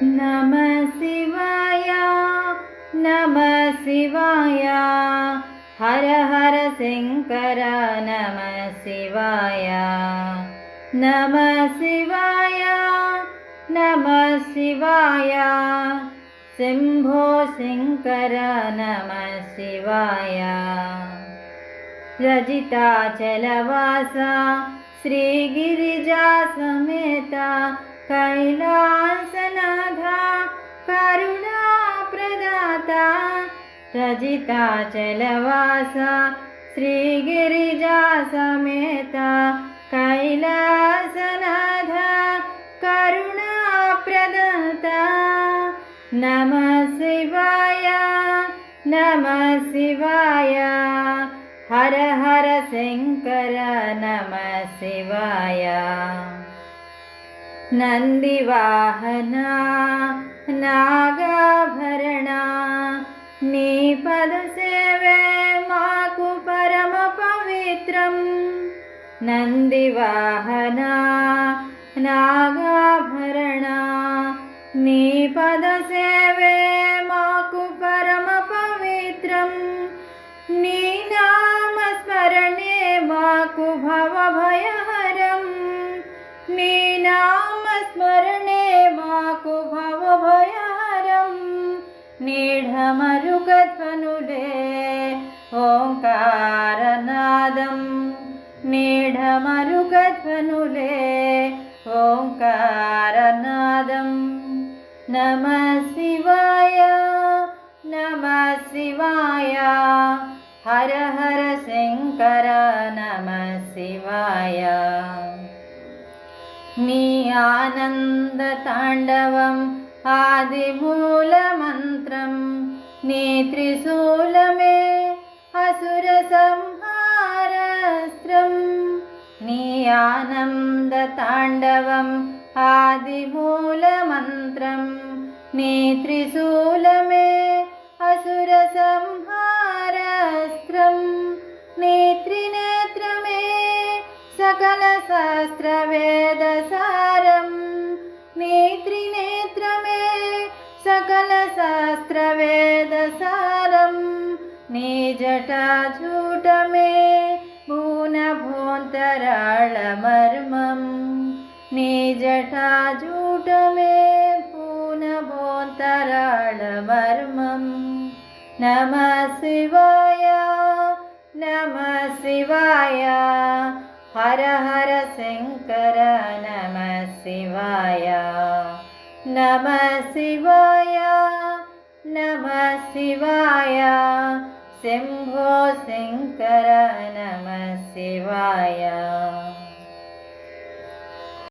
नमः शिवाय नमः शिवाय हर हर शंकर नमः शिवाय नमः शिवाय नमः शिवाय शंभो शंकर नमः शिवाय रजिताचलवासा श्रीगिरिजा समेता कैलासनाथा करुणा प्रदाता रजिताचलवासा श्रीगिरिजा समेता कैलासनाथा करुणा प्रदाता नमः शिवाय नमः शिवाय हर हर शंकर नमः शिवाय नंदिवाहना नागाभरणा नी पदसेवे माकु परम पवित्रं नंदिवाहना नागाभरणा नी पदसेवे माकु परम पवित्रं नी नाम स्मरणे माकु भवभयहरं नी नाम स्मरणे माकु भवभयहरं नीढमरुगध्वनुले ओंकारनादं नीढमरुगध्वनुले ओंकारनादं नमः शिवाय नमः शिवाय हर हर शंकर नमः शिवाय नी आनंद तांडवम आदिमूल मंत्रम नी त्रिशूल में असुर संहारस्त्रम नी आनंद तांडवम आदिमूल मंत्रम नी त्रिशूल में असुर संहारस्त्रम नी त्रिनेत्र में सकल शास्त्र वेद सारम नी त्रिनेत्र में सकल शास्त्र वेद सारम नी जटा झूट में भून भोंतराळ मर्मम नी जटा झूट में भून भोंतराळ मर्मम नमः शिवाय नमः शिवाय हर हर शंकर नमः शिवाय नमः शिवाय नमः शिवाय शंभो शंकर नमः शिवाय।